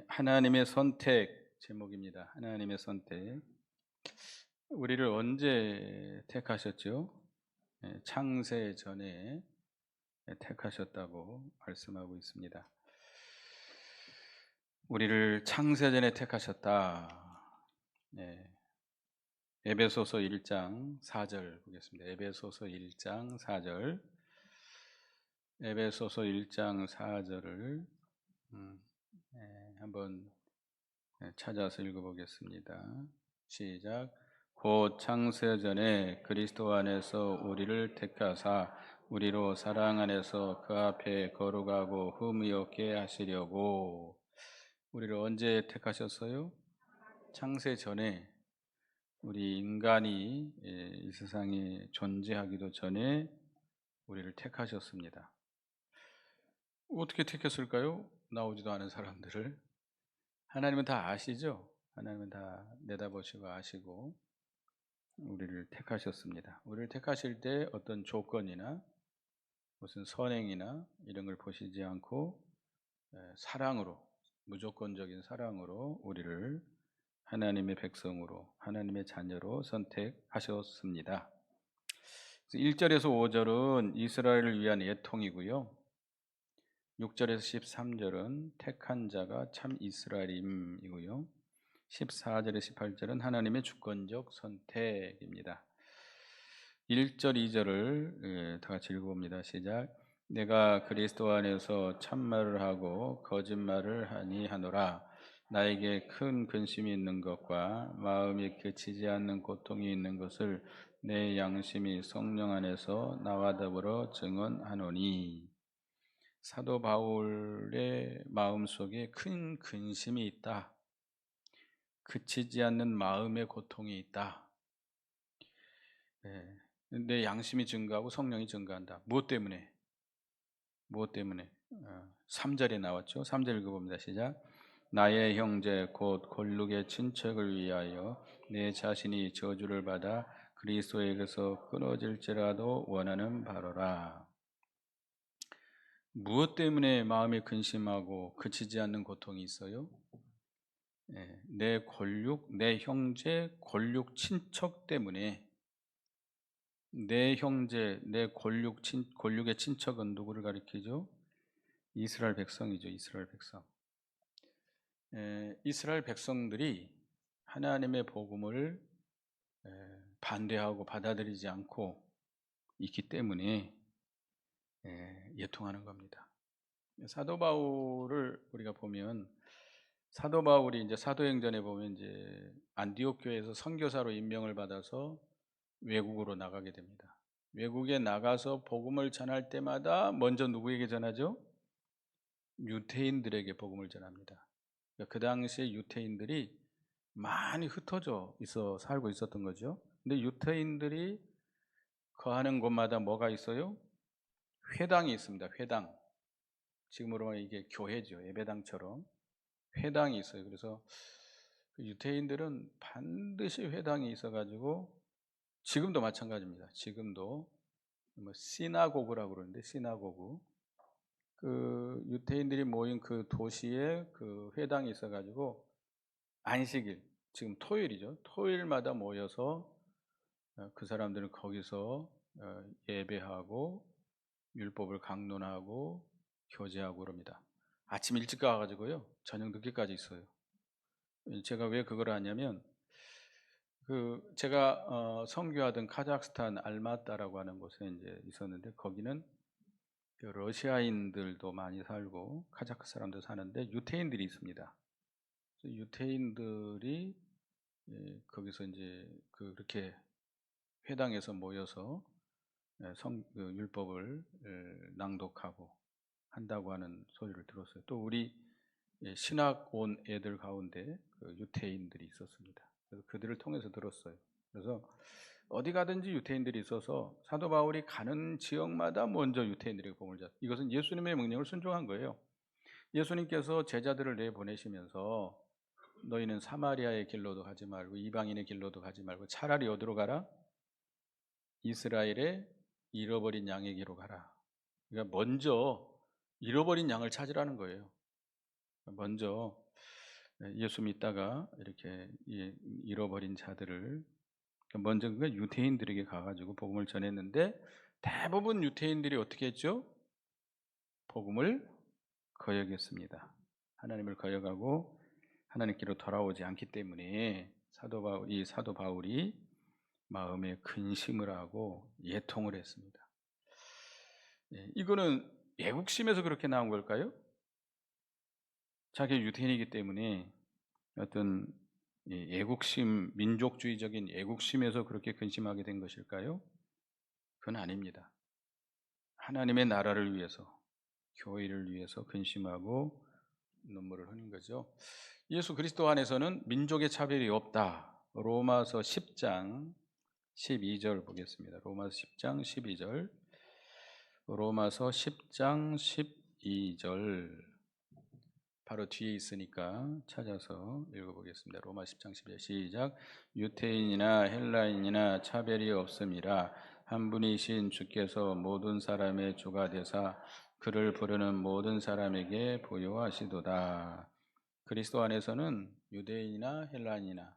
하나님의 선택 제목입니다. 하나님의 선택. 우리를 언제 택하셨죠? 창세 전에 택하셨다고 말씀하고 있습니다. 우리를 창세 전에 택하셨다. 에베소서 1장 4절 보겠습니다. 에베소서 1장 4절. 에베소서 1장 4절을 한번 찾아서 읽어보겠습니다. 시작. 곧 창세전에 그리스도 안에서 우리를 택하사 우리로 사랑 안에서 그 앞에 거룩하고 흠이 없게 하시려고. 우리를 언제 택하셨어요? 창세전에, 우리 인간이 이 세상에 존재하기도 전에 우리를 택하셨습니다. 어떻게 택했을까요? 나오지도 않은 사람들을. 하나님은 다 아시죠? 하나님은 다 내다보시고 아시고 우리를 택하셨습니다. 우리를 택하실 때 어떤 조건이나 무슨 선행이나 이런 걸 보시지 않고 사랑으로, 무조건적인 사랑으로 우리를 하나님의 백성으로, 하나님의 자녀로 선택하셨습니다. 1절에서 5절은 이스라엘을 위한 애통이고요. 6절에서 13절은 택한 자가 참 이스라엘임이고요. 14절에서 18절은 하나님의 주권적 선택입니다. 1절, 2절을 다 같이 읽어봅니다. 시작. 내가 그리스도 안에서 참말을 하고 거짓말을 하니 하노라. 나에게 큰 근심이 있는 것과 마음이 그치지 않는 고통이 있는 것을 내 양심이 성령 안에서 나와 더불어 증언하노니. 사도 바울의 마음속에 큰 근심이 있다. 그치지 않는 마음의 고통이 있다. 내 양심이 증가하고 성령이 증가한다. 무엇 때문에? 무엇 때문에? 3절에 나왔죠. 3절 읽어봅니다. 시작. 나의 형제 곧 골육의 친척을 위하여 내 자신이 저주를 받아 그리스도에게서 끊어질지라도 원하는 바로라. 무엇 때문에 마음에 근심하고 그치지 않는 고통이 있어요? 내 골육, 내 형제, 골육 친척 때문에. 내 형제, 내 골육의 친척은 누구를 가리키죠? 이스라엘 백성이죠. 이스라엘 백성. 이스라엘 백성들이 하나님의 복음을 반대하고 받아들이지 않고 있기 때문에 애통하는 겁니다. 사도 바울을 우리가 보면, 사도 바울이 이제 사도행전에 보면 이제 안디옥 교회에서 선교사로 임명을 받아서 외국으로 나가게 됩니다. 외국에 나가서 복음을 전할 때마다 먼저 누구에게 전하죠? 유태인들에게 복음을 전합니다. 그 당시에 유태인들이 많이 흩어져 있어 살고 있었던 거죠. 근데 유태인들이 거하는 곳마다 뭐가 있어요? 회당이 있습니다. 회당. 지금으로 말하면 이게 교회죠. 예배당처럼 회당이 있어요. 그래서 그 유태인들은 반드시 회당이 있어가지고, 지금도 마찬가지입니다. 지금도 뭐 시나고그라고 그러는데, 시나고그, 그 유태인들이 모인 그 도시에 그 회당이 있어가지고 안식일, 지금 토요일이죠. 토요일마다 모여서 그 사람들은 거기서 예배하고 율법을 강론하고 교제하고 그럽니다. 아침 일찍 가가지고요, 저녁 늦게까지 있어요. 제가 왜 그걸 하냐면, 제가 선교하던 카자흐스탄 알마따라고 하는 곳에 이제 있었는데, 거기는 그 러시아인들도 많이 살고 카자흐 사람도 사는데 유태인들이 있습니다. 유태인들이 거기서 이제 그렇게 회당에서 모여서 율법을 낭독하고 한다고 하는 소리를 들었어요. 또 우리 신학 온 애들 가운데 그 유태인들이 있었습니다. 그래서 그들을 통해서 들었어요. 그래서 어디 가든지 유태인들이 있어서 사도 바울이 가는 지역마다 먼저 유태인들에게 복음을 전했어요. 이것은 예수님의 명령을 순종한 거예요. 예수님께서 제자들을 내보내시면서 너희는 사마리아의 길로도 가지 말고 이방인의 길로도 가지 말고 차라리 어디로 가라? 이스라엘의 잃어버린 양에게로 가라. 그러니까 먼저 잃어버린 양을 찾으라는 거예요. 먼저 예수 믿다가 이렇게 잃어버린 자들을 먼저 그 유대인들에게 가가지고 복음을 전했는데 대부분 유대인들이 어떻게 했죠? 복음을 거역했습니다. 하나님을 거역하고 하나님께로 돌아오지 않기 때문에 사도 바울이 마음에 근심을 하고 예통을 했습니다. 이거는 애국심에서 그렇게 나온 걸까요? 자기 유대인이기 때문에 어떤 애국심, 민족주의적인 애국심에서 그렇게 근심하게 된 것일까요? 그건 아닙니다. 하나님의 나라를 위해서, 교회를 위해서 근심하고 눈물을 흘린 거죠. 예수 그리스도 안에서는 민족의 차별이 없다. 로마서 10장 12절 보겠습니다. 로마서 10장 12절. 로마서 10장 12절. 바로 뒤에 있으니까 찾아서 읽어보겠습니다. 로마 10장 12절 시작. 유태인이나 헬라인이나 차별이 없음이라 한 분이신 주께서 모든 사람의 주가 되사 그를 부르는 모든 사람에게 부요하시도다. 그리스도 안에서는 유대인이나 헬라인이나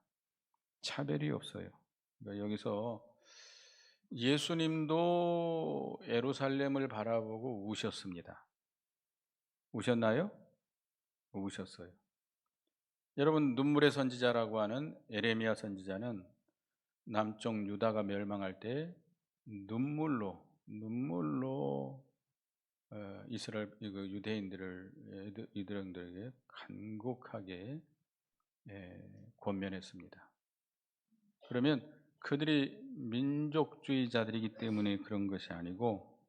차별이 없어요. 그러니까 여기서 예수님도 예루살렘을 바라보고 우셨습니다. 우셨나요? 우셨어요. 여러분, 눈물의 선지자라고 하는 에레미야 선지자는 남쪽 유다가 멸망할 때 눈물로 이스라엘 유대인들에게 간곡하게 권면했습니다. 그러면 그들이 민족주의자들이기 때문에 그런 것이 아니고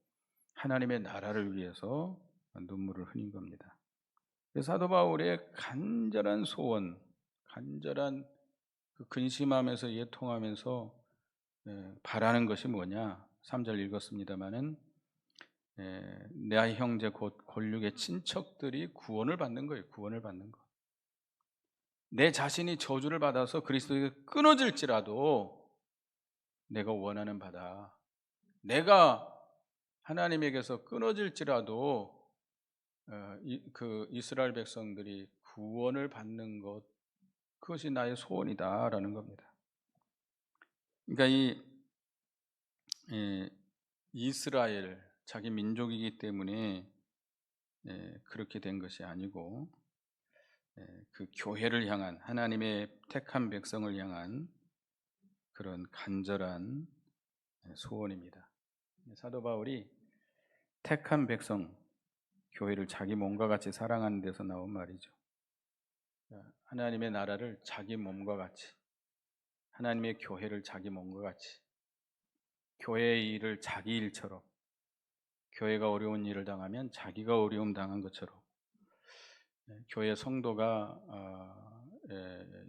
하나님의 나라를 위해서 눈물을 흘린 겁니다. 사도 바울의 간절한 소원, 간절한 그 근심하면서 예통하면서 바라는 것이 뭐냐? 3절 읽었습니다마는 내 형제 곧 골육의 친척들이 구원을 받는 거예요. 구원을 받는 것. 내 자신이 저주를 받아서 그리스도에게 끊어질지라도 내가 원하는 바다. 내가 하나님에게서 끊어질지라도 그 이스라엘 백성들이 구원을 받는 것, 그것이 나의 소원이다라는 겁니다. 그러니까 이스라엘 자기 민족이기 때문에 그렇게 된 것이 아니고 그 교회를 향한 하나님의 택한 백성을 향한 그런 간절한 소원입니다. 사도 바울이 택한 백성, 교회를 자기 몸과 같이 사랑하는 데서 나온 말이죠. 하나님의 나라를 자기 몸과 같이, 하나님의 교회를 자기 몸과 같이, 교회의 일을 자기 일처럼, 교회가 어려운 일을 당하면 자기가 어려움 당한 것처럼, 교회 성도가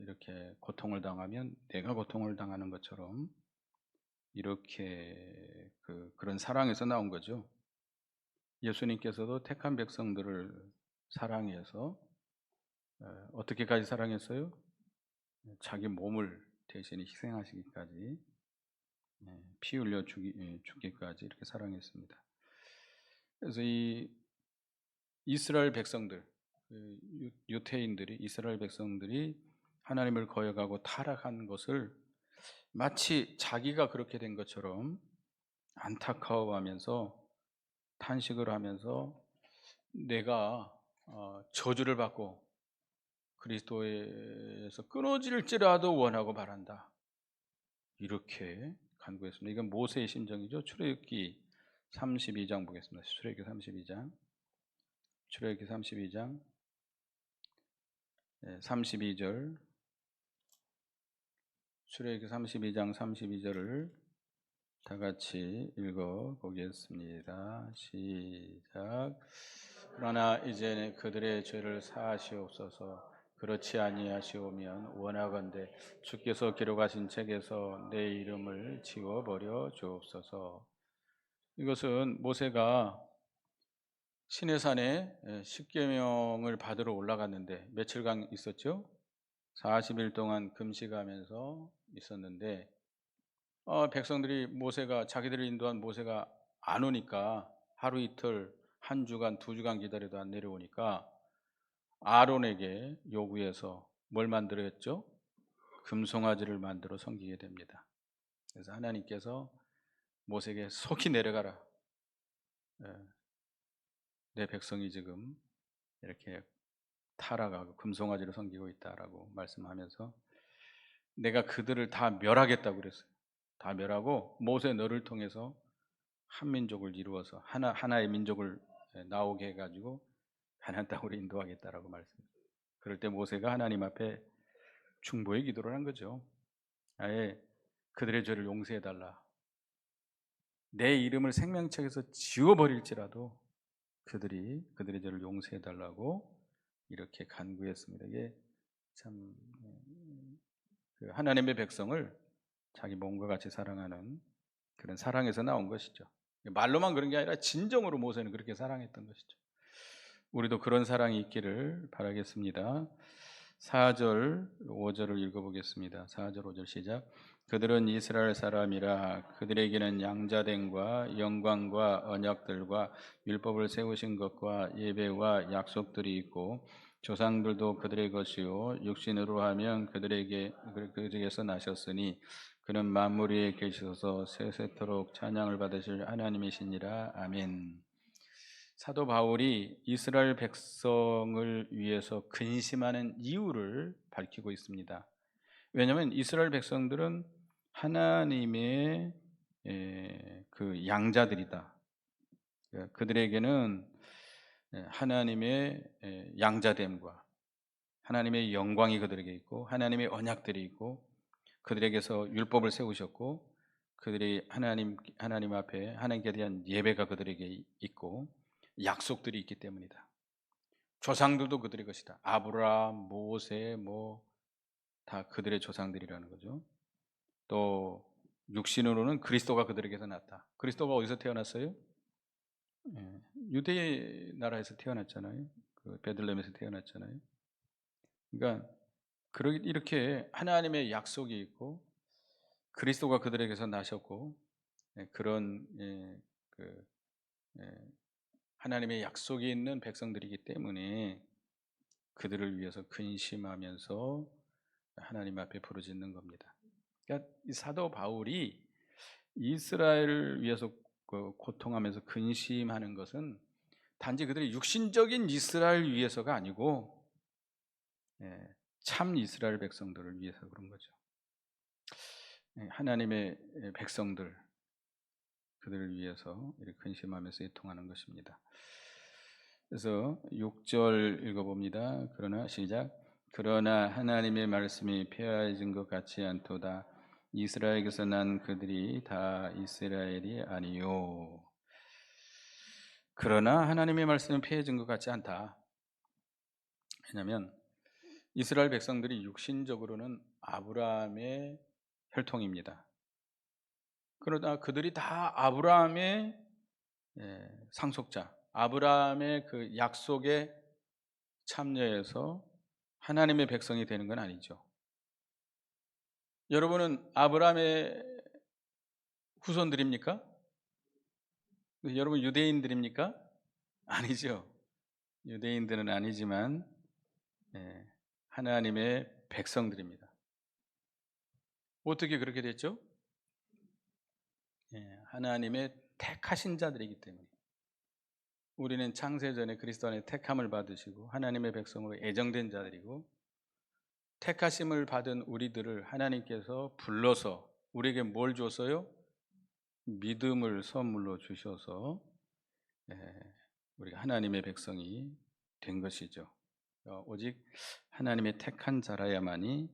이렇게 고통을 당하면 내가 고통을 당하는 것처럼 이렇게 그런 사랑에서 나온 거죠. 예수님께서도 택한 백성들을 사랑해서 어떻게까지 사랑했어요? 자기 몸을 대신에 희생하시기까지, 피 흘려 죽기까지 이렇게 사랑했습니다. 그래서 이 이스라엘 백성들, 유태인들이, 이스라엘 백성들이 하나님을 거역하고 타락한 것을 마치 자기가 그렇게 된 것처럼 안타까워하면서 탄식을 하면서 내가 저주를 받고 그리스도에서 끊어질지라도 원하고 바란다, 이렇게 간구했습니다. 이건 모세의 심정이죠. 출애굽기 32장 보겠습니다. 출애굽기 32장 32절, 출애굽기 32장 32절을 다 같이 읽어 보겠습니다. 시작. 그러나 이제 그들의 죄를 사하시옵소서. 그렇지 아니하시오면 원하건대 주께서 기록하신 책에서 내 이름을 지워버려 주옵소서. 이것은 모세가 시내산에 십계명을 받으러 올라갔는데 며칠간 있었죠? 40일 동안 금식하면서 있었는데 백성들이 자기들을 인도한 모세가 안 오니까 하루 이틀, 한 주간, 두 주간 기다려도 안 내려오니까 아론에게 요구해서 뭘 만들었죠? 금송아지를 만들어 섬기게 됩니다. 그래서 하나님께서 모세에게 속히 내려가라. 예, 내 백성이 지금 이렇게 타락하고 금송아지를 섬기고 있다라고 말씀하면서 내가 그들을 다 멸하겠다고 그랬어요. 다 멸하고 모세 너를 통해서 한 민족을 이루어서 하나의 민족을 나오게 해가지고 가나안 땅으로 인도하겠다라고 말씀했어요. 그럴 때 모세가 하나님 앞에 중보의 기도를 한 거죠. 아예 그들의 죄를 용서해달라. 내 이름을 생명책에서 지워버릴지라도 그들의 죄를 용서해달라고 이렇게 간구했습니다. 이게 참 그 하나님의 백성을 자기 몸과 같이 사랑하는 그런 사랑에서 나온 것이죠. 말로만 그런 게 아니라 진정으로 모세는 그렇게 사랑했던 것이죠. 우리도 그런 사랑이 있기를 바라겠습니다. 4절, 5절을 읽어보겠습니다. 4절, 5절 시작. 그들은 이스라엘 사람이라 그들에게는 양자됨과 영광과 언약들과 율법을 세우신 것과 예배와 약속들이 있고 조상들도 그들의 것이요 육신으로 하면 그들에게서 나셨으니 그는 만물 위에 계셔서 세세토록 찬양을 받으실 하나님이시니라. 아멘. 사도 바울이 이스라엘 백성을 위해서 근심하는 이유를 밝히고 있습니다. 왜냐하면 이스라엘 백성들은 하나님의 그 양자들이다. 그들에게는 하나님의 양자됨과 하나님의 영광이 그들에게 있고 하나님의 언약들이 있고 그들에게서 율법을 세우셨고 그들이 하나님 앞에 하나님께 대한 예배가 그들에게 있고 약속들이 있기 때문이다. 조상들도 그들의 것이다. 아브라함, 모세 다 그들의 조상들이라는 거죠. 또 육신으로는 그리스도가 그들에게서 났다. 그리스도가 어디서 태어났어요? 유대 나라에서 태어났잖아요. 그 베들레헴에서 태어났잖아요. 그러니까 이렇게 하나님의 약속이 있고 그리스도가 그들에게서 나셨고 그런 그 하나님의 약속이 있는 백성들이기 때문에 그들을 위해서 근심하면서 하나님 앞에 부르짖는 겁니다. 그러니까 이 사도 바울이 이스라엘을 위해서 고통하면서 근심하는 것은 단지 그들의 육신적인 이스라엘 위해서가 아니고 참 이스라엘 백성들을 위해서 그런 거죠. 하나님의 백성들 그들을 위해서 이렇게 근심하면서 애통하는 것입니다. 그래서 6절 읽어봅니다. 그러나 시작. 그러나 하나님의 말씀이 폐하여진 것 같지 않도다. 이스라엘에게서 난 그들이 다 이스라엘이 아니요. 그러나 하나님의 말씀은 폐해진 것 같지 않다. 왜냐하면 이스라엘 백성들이 육신적으로는 아브라함의 혈통입니다. 그러나 그들이 다 아브라함의 상속자, 아브라함의 그 약속에 참여해서 하나님의 백성이 되는 건 아니죠. 여러분은 아브라함의 후손들입니까? 여러분 유대인들입니까? 아니죠. 유대인들은 아니지만 하나님의 백성들입니다. 어떻게 그렇게 됐죠? 하나님의 택하신 자들이기 때문에 우리는 창세전에 그리스도 안에 택함을 받으시고 하나님의 백성으로 애정된 자들이고 택하심을 받은 우리들을 하나님께서 불러서 우리에게 뭘 줬어요? 믿음을 선물로 주셔서 우리가 하나님의 백성이 된 것이죠. 오직 하나님의 택한 자라야만이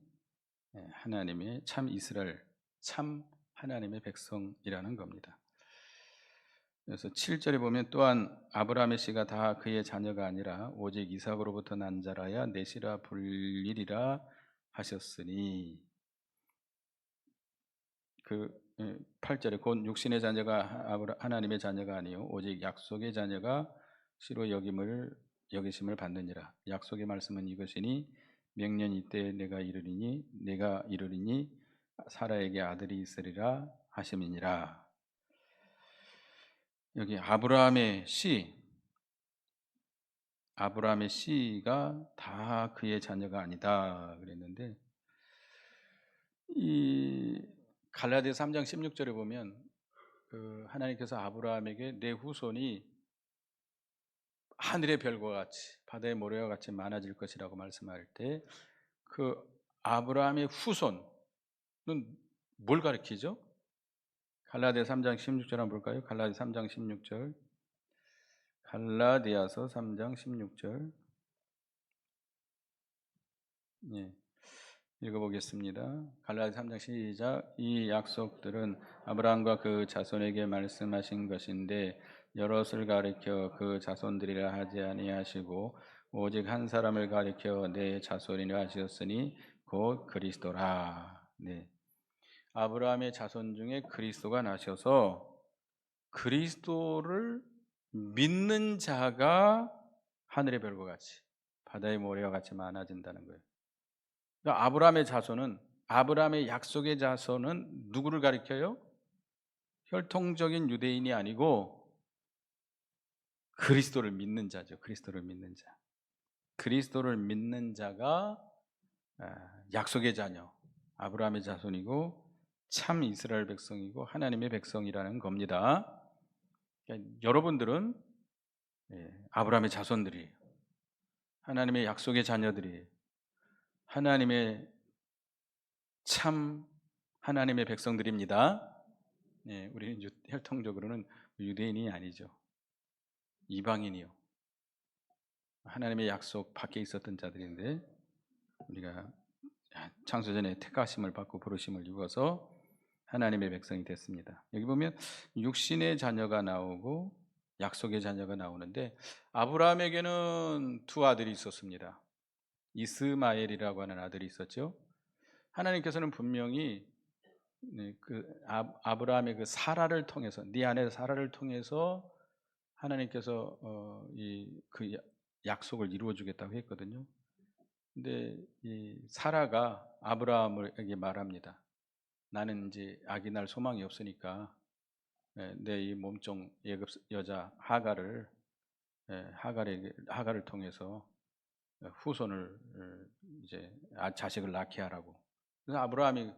하나님의 참 이스라엘, 참 하나님의 백성이라는 겁니다. 그래서 7절에 보면 또한 아브라함의 씨가 다 그의 자녀가 아니라 오직 이삭으로부터 난 자라야 넷이라 불리리라 하셨으니 그 8절에 곧 육신의 자녀가 하나님의 자녀가 아니요 오직 약속의 자녀가 시로 여기심을 받느니라. 약속의 말씀은 이것이니 명년 이때 내가 이르리니 사라에게 아들이 있으리라 하심이니라. 여기 아브라함의 씨, 아브라함의 씨가 다 그의 자녀가 아니다 그랬는데, 이 갈라디아 3장 16절에 보면 그 하나님께서 아브라함에게 내 후손이 하늘의 별과 같이 바다의 모래와 같이 많아질 것이라고 말씀할 때, 그 아브라함의 후손은 뭘 가리키죠? 갈라디아 3장 16절 한번 볼까요? 갈라디아 3장 16절. 갈라디아서 3장 16절. 예. 읽어보겠습니다. 갈라디아 3장 시작. 이 약속들은 아브라함과 그 자손에게 말씀하신 것인데 여럿을 가리켜 그 자손들이라 하지 아니하시고 오직 한 사람을 가리켜 내 자손이라 하셨으니 곧 그리스도라. 네. 아브라함의 자손 중에 그리스도가 나셔서 그리스도를 믿는 자가 하늘의 별과 같이 바다의 모래와 같이 많아진다는 거예요. 그러니까 아브라함의 약속의 자손은 누구를 가리켜요? 혈통적인 유대인이 아니고 그리스도를 믿는 자죠. 그리스도를 믿는 자. 그리스도를 믿는 자가 약속의 자녀, 아브라함의 자손이고 참 이스라엘 백성이고 하나님의 백성이라는 겁니다. 그러니까 여러분들은 아브라함의 자손들이에요. 하나님의 약속의 자녀들이에요. 하나님의 참 하나님의 백성들입니다. 우리는 혈통적으로는 유대인이 아니죠. 이방인이요. 하나님의 약속 밖에 있었던 자들인데 우리가 창세전에 택하심을 받고 부르심을 입어서 하나님의 백성이 됐습니다. 여기 보면 육신의 자녀가 나오고 약속의 자녀가 나오는데 아브라함에게는 두 아들이 있었습니다. 이스마엘이라고 하는 아들이 있었죠. 하나님께서는 분명히 그 아브라함의 그 사라를 통해서 네 아내 사라를 통해서 하나님께서 그 약속을 이루어 주겠다고 했거든요. 근데 이 사라가 아브라함에게 말합니다. 나는 이제 아기 낳을 소망이 없으니까 내 이 몸종 예급 여자 하갈을 통해서 후손을 이제 자식을 낳게 하라고. 그래서 아브라함이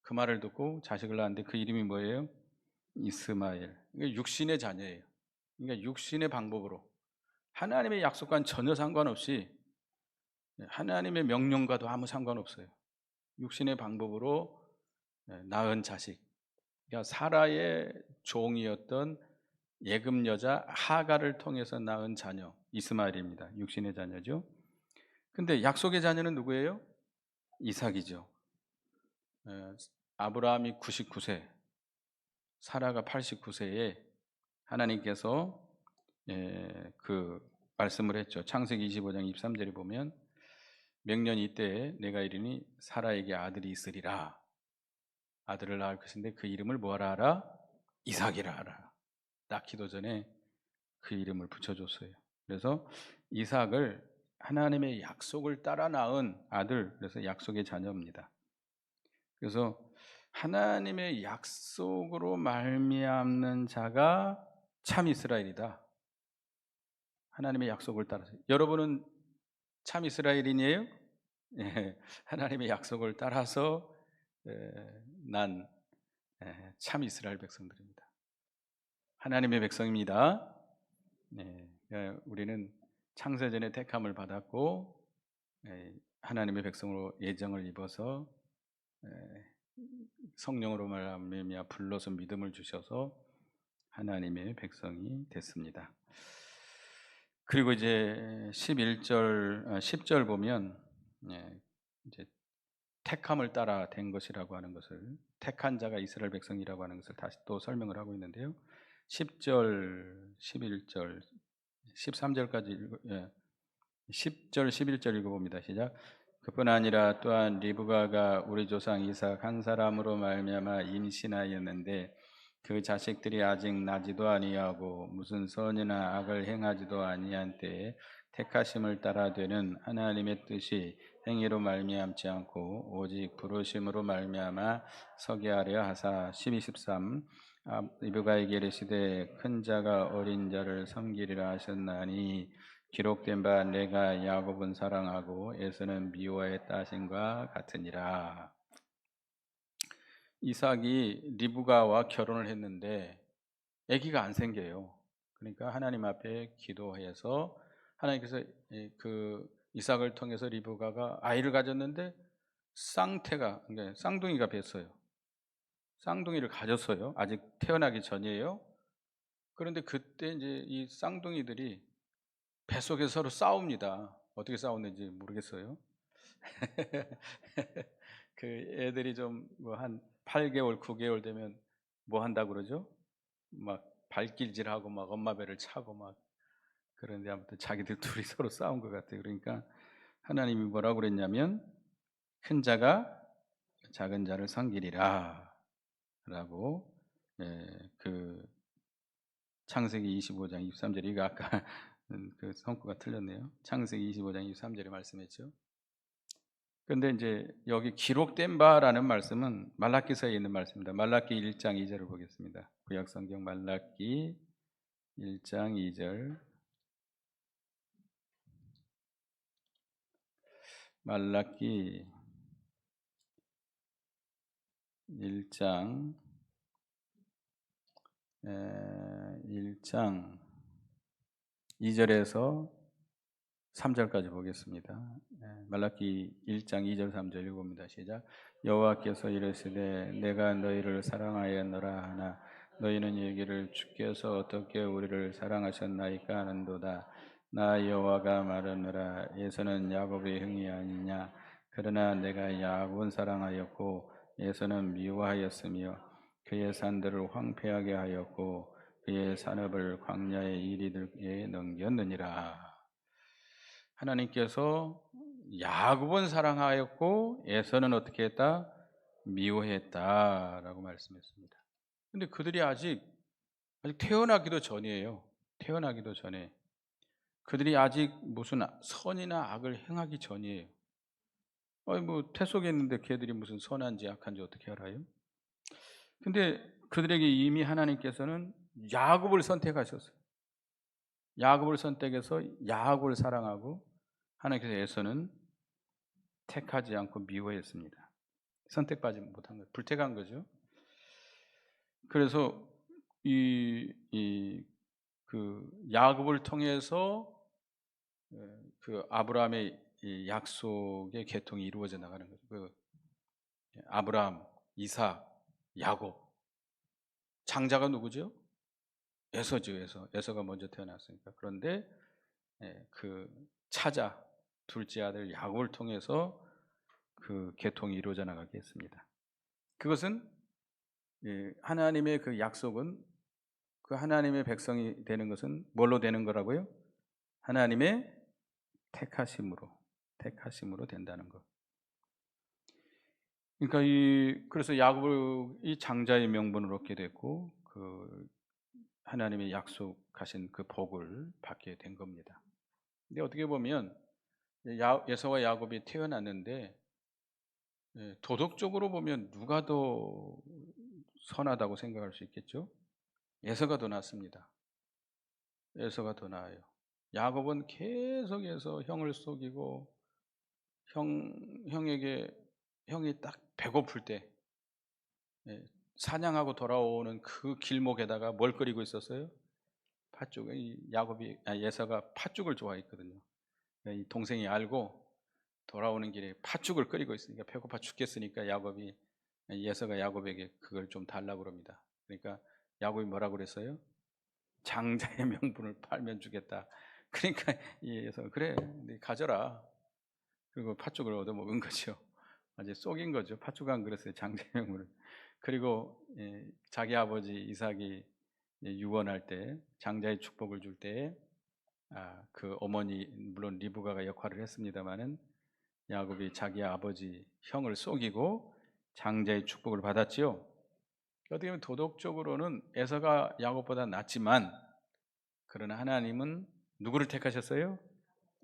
그 말을 듣고 자식을 낳았는데 그 이름이 뭐예요? 이스마엘. 그러니까 육신의 자녀예요. 그러니까 육신의 방법으로 하나님의 약속과는 전혀 상관없이 하나님의 명령과도 아무 상관없어요. 육신의 방법으로 낳은 자식. 그러니까 사라의 종이었던 예금 여자 하갈을 통해서 낳은 자녀 이스마엘입니다. 육신의 자녀죠. 근데 약속의 자녀는 누구예요? 이삭이죠. 아브라함이 99세, 사라가 89세에 하나님께서 그 말씀을 했죠. 창세기 25장 23절에 보면 명년 이때에 내가 이르니 사라에게 아들이 있으리라. 아들을 낳을 것인데 그 이름을 뭐하라 하라? 이삭이라 하라. 낳기도 전에 그 이름을 붙여줬어요. 그래서 이삭을 하나님의 약속을 따라 낳은 아들, 그래서 약속의 자녀입니다. 그래서 하나님의 약속으로 말미암는 자가 참 이스라엘이다. 하나님의 약속을 따라서. 여러분은 참 이스라엘인이에요? 하나님의 약속을 따라서 난 참 이스라엘 백성들입니다. 하나님의 백성입니다. 우리는 창세전에 택함을 받았고 하나님의 백성으로 예정을 입어서 성령으로 말미암아 불러서 믿음을 주셔서 하나님의 백성이 됐습니다. 그리고 이제 10절 보면 이제 택함을 따라 된 것이라고 하는 것을, 택한 자가 이스라엘 백성이라고 하는 것을 다시 또 설명을 하고 있는데요. 10절, 11절, 13절까지 10절, 11절 읽어봅니다. 시작. 그뿐 아니라 또한 리브가가 우리 조상 이삭 한 사람으로 말미암아 임신하였는데 그 자식들이 아직 나지도 아니하고 무슨 선이나 악을 행하지도 아니한 때에 택하심을 따라 되는 하나님의 뜻이 행위로 말미암지 않고 오직 부르심으로 말미암아 서게 하려 하사 12, 13 리브가에게 이르시되 큰 자가 어린 자를 섬기리라 하셨나니 기록된 바 내가 야곱은 사랑하고 에서는 미워했다 하신과 같으니라. 이삭이 리브가와 결혼을 했는데 아기가 안 생겨요. 그러니까 하나님 앞에 기도해서 하나님께서 그 이삭을 통해서 리브가가 아이를 가졌는데 쌍태가, 그러니까 쌍둥이가 뱄어요. 쌍둥이를 가졌어요. 아직 태어나기 전이에요. 그런데 그때 이제 이 쌍둥이들이 뱃속에서 서로 싸웁니다. 어떻게 싸웠는지 모르겠어요. 그 애들이 좀 뭐 한 8개월, 9개월 되면 뭐 한다고 그러죠? 막 발길질하고 막 엄마 배를 차고 막. 그런데 아무튼 자기들 둘이 서로 싸운 것 같아요. 그러니까 하나님이 뭐라고 그랬냐면 큰 자가 작은 자를 섬기리라 라고, 그 창세기 25장 23절, 이거 아까 그 성구가 틀렸네요. 창세기 25장 23절에 말씀했죠. 근데 이제 여기 기록된 바라는 말씀은 말라기서에 있는 말씀입니다. 말라기 1장 2절을 보겠습니다. 구약 성경 말라기 1장 2절. 말라기 1장 2절에서 3절까지 보겠습니다. 말라기 1장 2절 3절 읽어봅니다. 시작. 여호와께서 이르시되 내가 너희를 사랑하였노라 하나 너희는 이르기를 주께서 어떻게 우리를 사랑하셨나이까 하는도다. 나 여호와가 말하노라 에서는 야곱의 형이 아니냐. 그러나 내가 야곱은 사랑하였고 에서는 미워하였으며 그의 산들을 황폐하게 하였고 그의 산업을 광야의 이리들에게 넘겼느니라. 하나님께서 야곱은 사랑하였고 에서는 어떻게 했다? 미워했다라고 말씀했습니다. 근데 그들이 아직 태어나기도 전이에요. 태어나기도 전에. 그들이 아직 무슨 선이나 악을 행하기 전이에요. 아니 뭐 태 속에 있는데 걔들이 무슨 선한지 악한지 어떻게 알아요? 근데 그들에게 이미 하나님께서는 야곱을 선택하셨어요. 야곱을 선택해서 야곱을 사랑하고 하나님께서 에서는 택하지 않고 미워했습니다. 선택받지 못한 거예요. 불택한 거죠. 그래서 그 야곱을 통해서 그 아브라함의 이 약속의 계통이 이루어져 나가는 거죠. 그 아브라함, 이삭, 야곱. 장자가 누구죠? 에서죠. 에서가 먼저 태어났으니까. 그런데 그 차자 둘째 아들 야곱을 통해서 그 계통이 이루어져 나가게 했습니다. 그것은 하나님의 그 약속은 그 하나님의 백성이 되는 것은 뭘로 되는 거라고요? 하나님의 택하심으로 된다는 것. 그러니까 그래서 야곱이 장자의 명분을 얻게 됐고 그 하나님의 약속하신 그 복을 받게 된 겁니다. 근데 어떻게 보면 에서와 야곱이 태어났는데 도덕적으로 보면 누가 더 선하다고 생각할 수 있겠죠? 에서가 더 낫습니다. 에서가 더 나아요. 야곱은 계속해서 형을 속이고 형이 딱 배고플 때 사냥하고 돌아오는 그 길목에다가 뭘 끓이고 있었어요? 팥죽. 에서가 팥죽을 좋아했거든요. 이 동생이 알고 돌아오는 길에 팥죽을 끓이고 있으니까 배고파 죽겠으니까 에서가 야곱에게 그걸 좀 달라고 그럽니다. 그러니까 야곱이 뭐라고 그랬어요? 장자의 명분을 팔면 주겠다. 그러니까 에서가 그래, 네 가져라. 그리고 팥죽을 얻어 먹은 거죠. 아주 속인 거죠. 팥죽 한 그릇에 장자의 명분을. 그리고 자기 아버지 이삭이 유언할 때 장자의 축복을 줄 때 그 어머니 물론 리브가가 역할을 했습니다마는 야곱이 자기 아버지 형을 속이고 장자의 축복을 받았지요. 어떻게 보면 도덕적으로는 에서가 야곱보다 낫지만 그러나 하나님은 누구를 택하셨어요?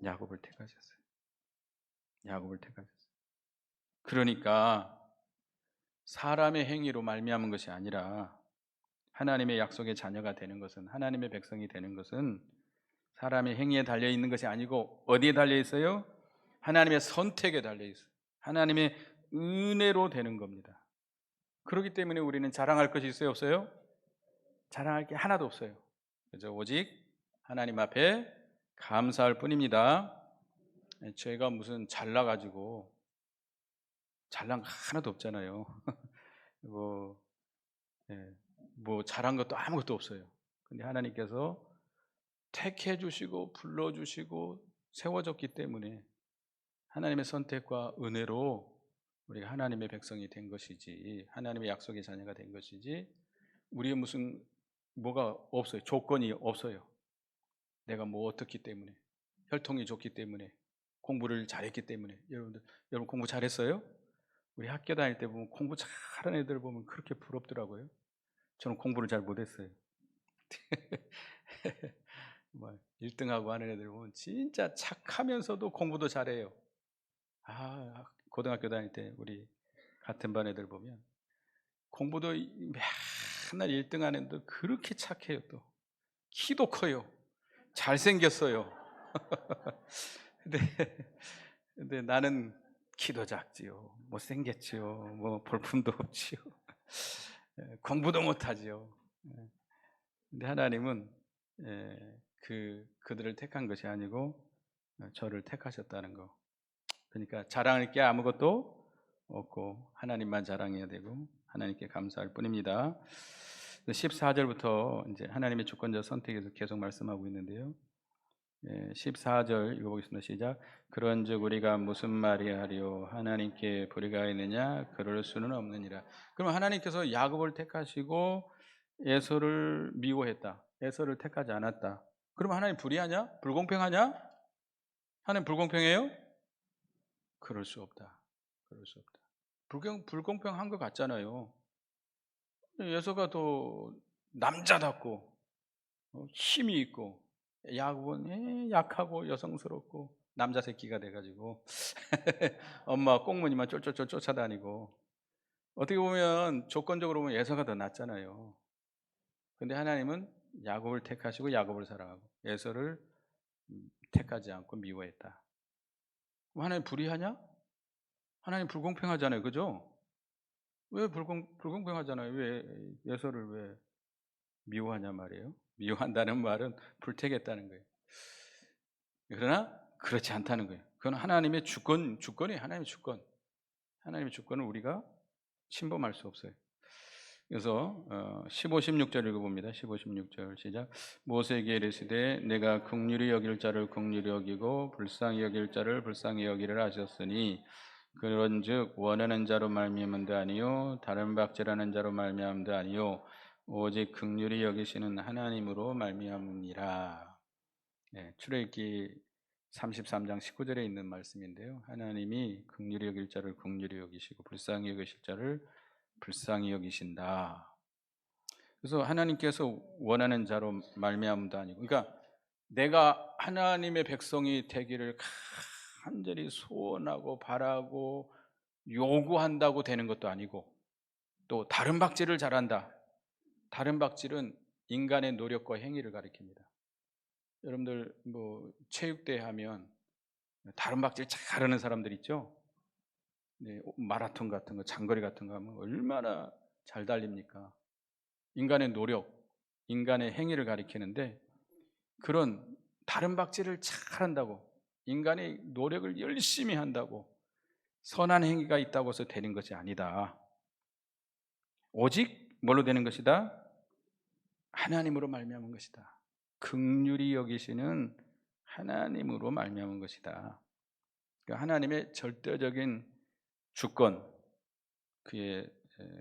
야곱을 택하셨어요. 야곱을 택하셨어요. 그러니까 사람의 행위로 말미암은 것이 아니라 하나님의 약속의 자녀가 되는 것은, 하나님의 백성이 되는 것은 사람의 행위에 달려 있는 것이 아니고 어디에 달려 있어요? 하나님의 선택에 달려 있어요. 하나님의 은혜로 되는 겁니다. 그렇기 때문에 우리는 자랑할 것이 있어요, 없어요? 자랑할 게 하나도 없어요. 그죠? 오직 하나님 앞에 감사할 뿐입니다. 저희가 무슨 잘나가지고 잘난 거 하나도 없잖아요. 뭐, 예, 뭐 잘한 것도 아무것도 없어요. 근데 하나님께서 택해 주시고 불러 주시고 세워졌기 때문에 하나님의 선택과 은혜로 우리가 하나님의 백성이 된 것이지, 하나님의 약속의 자녀가 된 것이지, 우리의 무슨 뭐가 없어요. 조건이 없어요. 내가 뭐 어떻기 때문에, 혈통이 좋기 때문에, 공부를 잘했기 때문에. 여러분 공부 잘했어요? 우리 학교 다닐 때 보면 공부 잘하는 애들 보면 그렇게 부럽더라고요. 저는 공부를 잘 못했어요. 뭐 1등하고 하는 애들 보면 진짜 착하면서도 공부도 잘해요. 고등학교 다닐 때 우리 같은 반 애들 보면 공부도 맨날 1등 하는 애들 그렇게 착해요. 또 키도 커요. 잘생겼어요. 근데, 근데 나는 키도 작지요. 못생겼지요. 뭐 볼품도 없지요. 공부도 못하지요. 근데 하나님은 그들을 택한 것이 아니고 저를 택하셨다는 거. 그러니까 자랑할 게 아무것도 없고 하나님만 자랑해야 되고 하나님께 감사할 뿐입니다. 14절부터 이제 하나님의 주권적 선택에서 계속 말씀하고 있는데요. 14절 읽어보겠습니다. 시작. 그런즉 우리가 무슨 말이 하리요? 하나님께 불의가 있느냐? 그럴 수는 없느니라. 그럼 하나님께서 야곱을 택하시고 에서를 미워했다. 에서를 택하지 않았다. 그럼 하나님 불의하냐? 불공평하냐? 하나님 불공평해요? 그럴 수 없다. 그럴 수 없다. 불공평한 것 같잖아요. 에서가 더 남자답고 힘이 있고 야곱은 약하고 여성스럽고 남자 새끼가 돼가지고 엄마 꽁무니만 쫄쫄쫄 쫓아다니고 어떻게 보면 조건적으로 보면 에서가 더 낫잖아요. 근데 하나님은 야곱을 택하시고 야곱을 사랑하고 에서를 택하지 않고 미워했다. 하나님 불의하냐? 하나님 불공평하잖아요. 그죠? 왜 불공평하잖아요. 왜 에서를 왜 미워하냐 말이에요. 미워한다는 말은 불태겠다는 거예요. 그러나 그렇지 않다는 거예요. 그건 하나님의 주권이 하나님의 주권. 하나님의 주권을 우리가 침범할 수 없어요. 그래서 15, 16절 읽어봅니다. 15, 16절 시작. 모세에게 이르시되 내가 긍휼히 여길 자를 긍휼히 여기고 불쌍히 여길 자를 불쌍히 여기를 하셨으니 그런즉 원하는 자로 말미암은도 아니요 다른 박제라는 자로 말미암은도 아니요 오직 긍휼히 여기시는 하나님으로 말미암으니라. 출애굽기 33장 19절에 있는 말씀인데요. 하나님이 긍휼히 여길 자를 긍휼히 여기시고 불쌍히 여기실 자를 불쌍히 여기신다. 그래서 하나님께서 원하는 자로 말미암음도 아니고, 그러니까 내가 하나님의 백성이 되기를 간절히 소원하고 바라고 요구한다고 되는 것도 아니고, 또 다른 박질을 잘한다. 다른 박질은 인간의 노력과 행위를 가리킵니다. 여러분들 뭐 체육대회 하면 다른 박질 잘하는 사람들 있죠? 네, 마라톤 같은 거, 장거리 같은 거 하면 얼마나 잘 달립니까? 인간의 노력, 인간의 행위를 가리키는데 그런 다른 박질을 잘한다고 인간의 노력을 열심히 한다고 선한 행위가 있다고 해서 되는 것이 아니다. 오직 뭘로 되는 것이다? 하나님으로 말미암은 것이다. 긍휼히 여기시는 하나님으로 말미암은 것이다. 그러니까 하나님의 절대적인 주권, 그의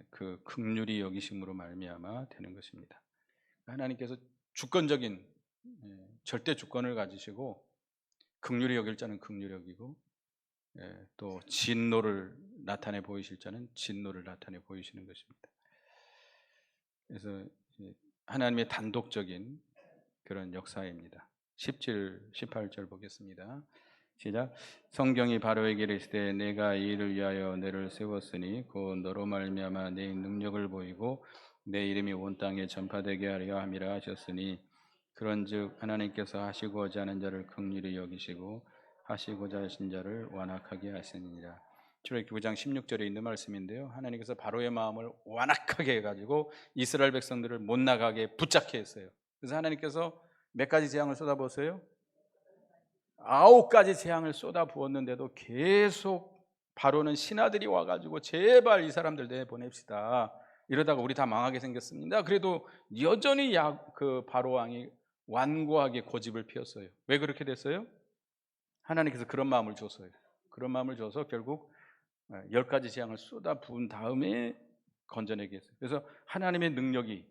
그 긍휼히 여기심으로 말미암아 되는 것입니다. 하나님께서 주권적인 절대 주권을 가지시고 긍휼히 여길 자는 긍휼히 여기고 또 진노를 나타내 보이실 자는 진노를 나타내 보이시는 것입니다. 그래서 하나님의 단독적인 그런 역사입니다. 17, 18절 보겠습니다. 시작. 성경이 바로에게 이르시되 내가 이 일을 위하여 너를 세웠으니 곧 너로 말미암아 내 능력을 보이고 내 이름이 온 땅에 전파되게 하려 함이라 하셨으니 그런즉 하나님께서 하시고자 하는 자를 긍휼히 여기시고 하시고자 하신 자를 완악하게 하시느니라. 출애굽기 9장 16절에 있는 말씀인데요. 하나님께서 바로의 마음을 완악하게 해가지고 이스라엘 백성들을 못 나가게 붙잡게 했어요. 그래서 하나님께서 몇 가지 재앙을 쏟아부었어요? 9가지 재앙을 쏟아부었는데도 계속 바로는 신하들이 와가지고 제발 이 사람들 내보냅시다. 이러다가 우리 다 망하게 생겼습니다. 그래도 여전히 그 바로 왕이 완고하게 고집을 피웠어요. 왜 그렇게 됐어요? 하나님께서 그런 마음을 줬어요. 그런 마음을 줘서 결국 10가지 재앙을 쏟아부은 다음에 건져내게 했어요. 그래서 하나님의 능력이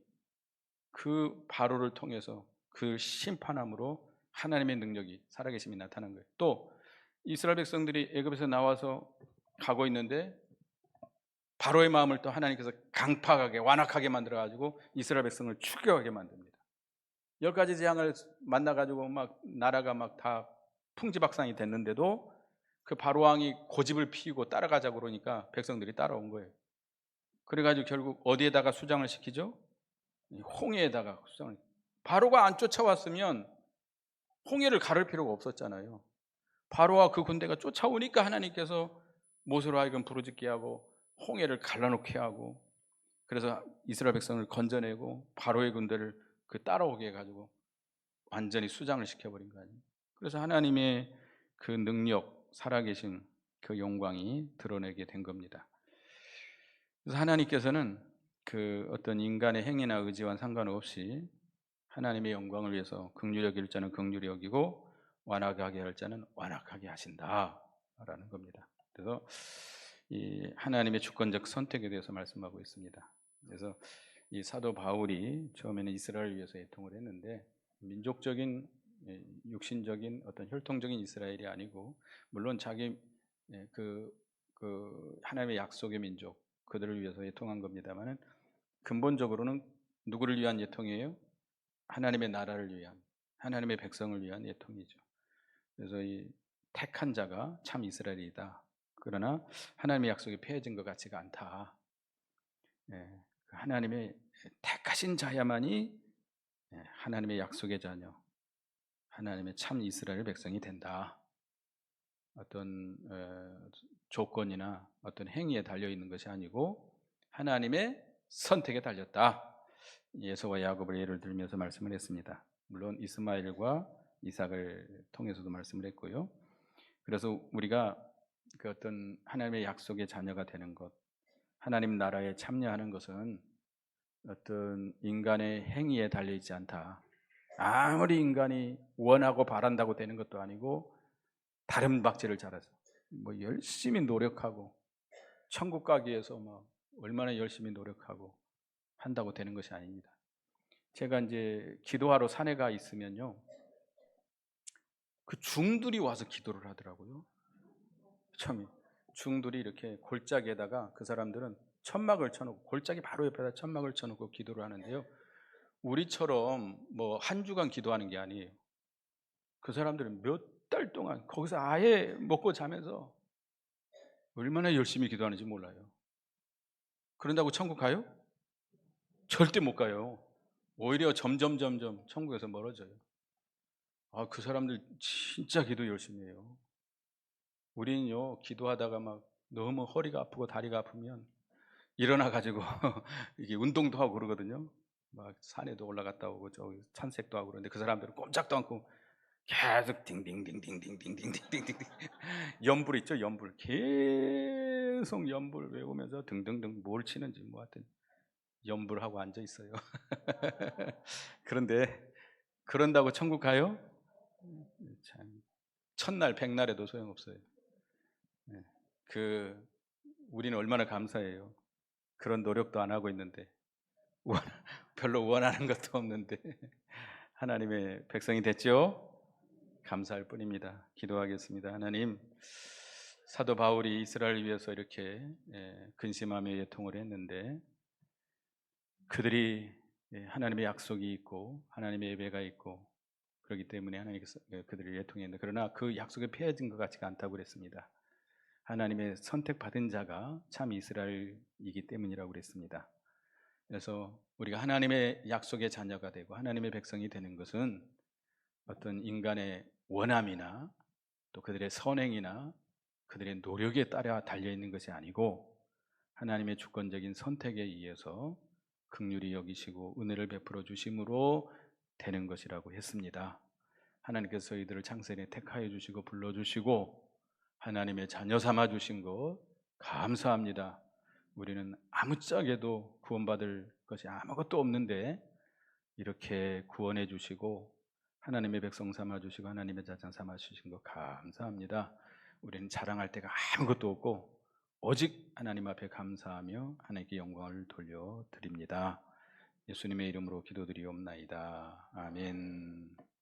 그 바로를 통해서 그 심판함으로 하나님의 능력이 살아계심이 나타난 거예요. 또 이스라엘 백성들이 애굽에서 나와서 가고 있는데 바로의 마음을 또 하나님께서 강팍하게 완악하게 만들어가지고 이스라엘 백성을 추격하게 만듭니다. 10가지 재앙을 만나가지고 막 나라가 막 다 풍지박산이 됐는데도 그 바로 왕이 고집을 피우고 따라가자고 그러니까 백성들이 따라온 거예요. 그래가지고 결국 어디에다가 수장을 시키죠? 홍해에다가 수장을. 바로가 안 쫓아왔으면 홍해를 가를 필요가 없었잖아요. 바로와 그 군대가 쫓아오니까 하나님께서 모세로 하여금 부르짖게 하고 홍해를 갈라놓게 하고, 그래서 이스라엘 백성을 건져내고 바로의 군대를 그 따라오게 해가지고 완전히 수장을 시켜버린 거 아니에요. 그래서 하나님의 그 능력, 살아계신 그 영광이 드러내게 된 겁니다. 그래서 하나님께서는 그 어떤 인간의 행위나 의지와 상관없이 하나님의 영광을 위해서 긍휼히 여길 자는 긍휼히 여기고 완악하게 할 자는 완악하게 하신다라는 겁니다. 그래서 이 하나님의 주권적 선택에 대해서 말씀하고 있습니다. 그래서 이 사도 바울이 처음에는 이스라엘을 위해서 애통을 했는데 민족적인 육신적인 어떤 혈통적인 이스라엘이 아니고, 물론 자기 그 하나님의 약속의 민족 그들을 위해서 애통한 겁니다만은 근본적으로는 누구를 위한 애통이에요? 하나님의 나라를 위한, 하나님의 백성을 위한 애통이죠. 그래서 이 택한 자가 참 이스라엘이다. 그러나 하나님의 약속이 폐해진 것 같지가 않다. 하나님의 택하신 자야만이 하나님의 약속의 자녀, 하나님의 참 이스라엘 백성이 된다. 어떤 조건이나 어떤 행위에 달려 있는 것이 아니고 하나님의 선택에 달렸다. 예수와 야곱을 예를 들면서 말씀을 했습니다. 물론 이스마엘과 이삭을 통해서도 말씀을 했고요. 그래서 우리가 그 어떤 하나님의 약속의 자녀가 되는 것, 하나님 나라에 참여하는 것은 어떤 인간의 행위에 달려 있지 않다. 아무리 인간이 원하고 바란다고 되는 것도 아니고, 다른 박질을 잘해서 뭐 열심히 노력하고 천국 가기 위해서 막 얼마나 열심히 노력하고 한다고 되는 것이 아닙니다. 제가 이제 기도하러 산에 가 있으면요, 그 중들이 와서 기도를 하더라고요. 처음에 중들이 이렇게 골짜기에다가, 그 사람들은 천막을 쳐놓고, 골짜기 바로 옆에다 천막을 쳐놓고 기도를 하는데요, 우리처럼 뭐 한 주간 기도하는 게 아니에요. 그 사람들은 몇 달 동안 거기서 아예 먹고 자면서 얼마나 열심히 기도하는지 몰라요. 그런다고 천국 가요? 절대 못 가요. 오히려 점점 천국에서 멀어져요. 그 사람들 진짜 기도 열심히 해요. 우리는요, 기도하다가 막 너무 허리가 아프고 다리가 아프면 일어나 가지고 이게 운동도 하고 그러거든요. 막 산에도 올라갔다 오고 저기 산책도 하고 그러는데, 그 사람들은 꼼짝도 않고 계속 딩딩딩딩딩딩딩딩딩 연불 있죠, 연불. 계속 연불 외우면서 등등등 뭘 치는지 뭐 하여튼 연불하고 앉아 있어요. 그런데 그런다고 천국 가요? 참, 첫날 백날에도 소용없어요. 그 우리는 얼마나 감사해요. 그런 노력도 안 하고 있는데, 별로 원하는 것도 없는데 하나님의 백성이 됐죠? 감사할 뿐입니다. 기도하겠습니다. 하나님, 사도 바울이 이스라엘을 위해서 이렇게 근심하며 애통을 했는데, 그들이 하나님의 약속이 있고 하나님의 예배가 있고 그렇기 때문에 하나님께서 그들을 애통했는데, 그러나 그 약속이 폐해진 것 같지가 않다고 그랬습니다. 하나님의 선택받은 자가 참 이스라엘이기 때문이라고 그랬습니다. 그래서 우리가 하나님의 약속의 자녀가 되고 하나님의 백성이 되는 것은 어떤 인간의 원함이나 또 그들의 선행이나 그들의 노력에 따라 달려 있는 것이 아니고 하나님의 주권적인 선택에 의해서 긍휼히 여기시고 은혜를 베풀어 주심으로 되는 것이라고 했습니다. 하나님께서 저희들을 창세전에 택하여 주시고 불러 주시고 하나님의 자녀 삼아 주신 것 감사합니다. 우리는 아무짝에도 구원받을 것이 아무것도 없는데 이렇게 구원해 주시고 하나님의 백성 삼아 주시고 하나님의 자장 삼아 주신 것 감사합니다. 우리는 자랑할 데가 아무것도 없고 오직 하나님 앞에 감사하며 하나님께 영광을 돌려드립니다. 예수님의 이름으로 기도드리옵나이다. 아멘.